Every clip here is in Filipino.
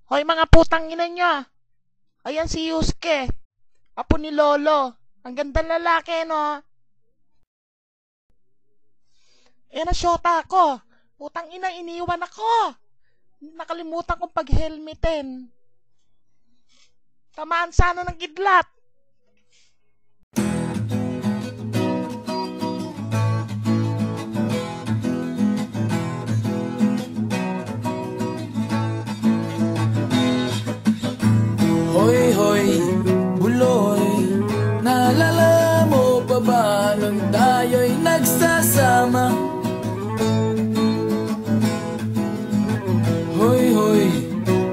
Hoy mga putang ina nyo. Ayan si Yusuke. Apo ni Lolo. Ang gandang lalaki, no? Na syota ako. Putang ina, iniwan ako. Nakalimutan kong pag-helmetin. Tamaan sana ng kidlat. Hoy, hoy, buloy, naalala mo pa ba nung tayo'y nagsasama? Hoy, hoy,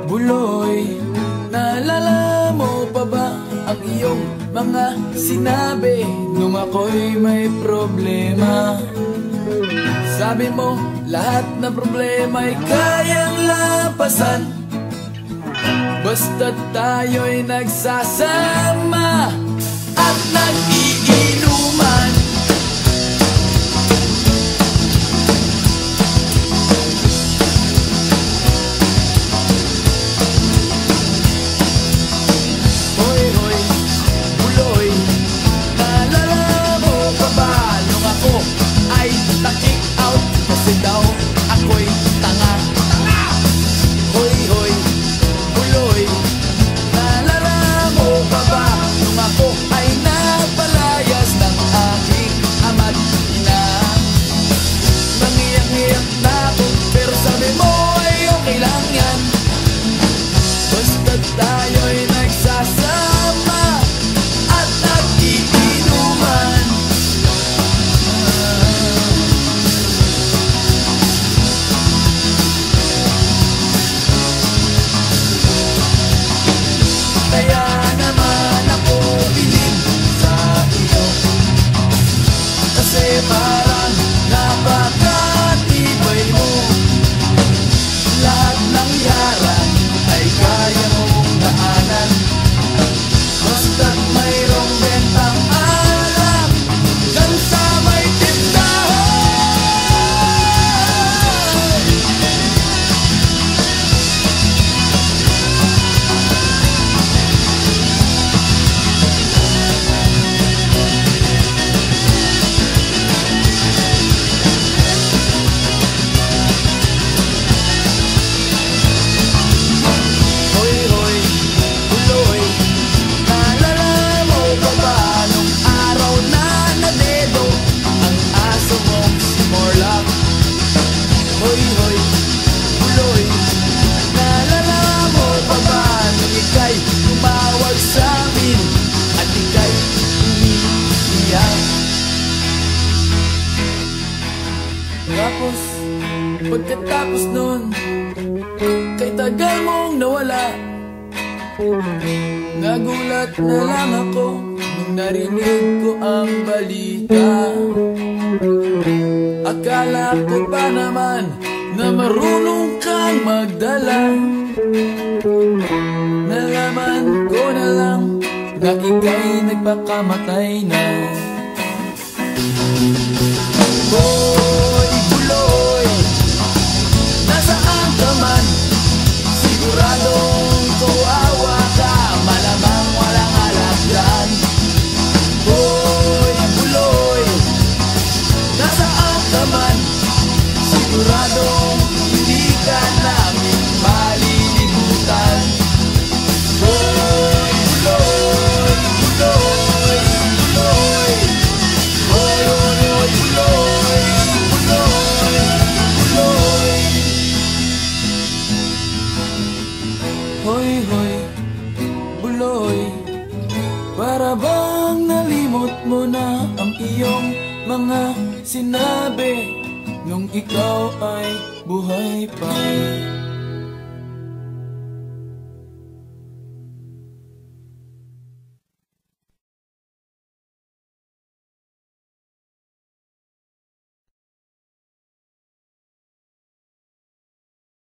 buloy, naalala mo pa ba ang iyong mga sinabi nung ako'y may problema? Sabi mo, lahat ng problema'y kayang lapasan basta't tayo'y nagsasama at nag-iinuman. Hoy, hoy, buloy, naalala mo pa ba nung ako ay na-kick out kasi daw ako'y tanga? Hoy, hoy, buloy, naalala mo pa ba nung ako ay napalayas ng aking ama't ina? Nangiyak-ngiyak na ako pero sabi mo ay okay lang yan basta't tayo'y nagsasama at nag-iinuman. Kaya naman ako piling sa iyo kasi parang napakatibay mo. Lahat ng yaran ay kaya mong daanan basta't mayroong bentang alak dyan sa may tindahan. Hoy, hoy, buloy, naalala mo pa ba nung araw na nadedo ang aso mong si Morlock? Hoy, hoy, buloy, naalala mo pa ba nung ika'y tumawag sa amin at ika'y umiiyak? Tapos, pagkatapos nun, kay tagal mong nawala, nagulat na lang ako nung narinig ko ang balita. Akala ko pa naman na marunong kang magdala. Nalaman ko na lang na ika'y nagpakamatay na. Hoy, buloy, nasaan ka man? Siguradong kawawa ka, malamang walang alak dyan. Hoy, buloy, nasaan ka man? Siguradong hindi ka namin malilimutan. Hoy, buloy, buloy, buloy. Hoy, hoy, hoy, buloy, buloy, buloy. Hoy, hoy, buloy, para bang nalimot mo na ang iyong mga sinabi nung ikaw ay buhay pa?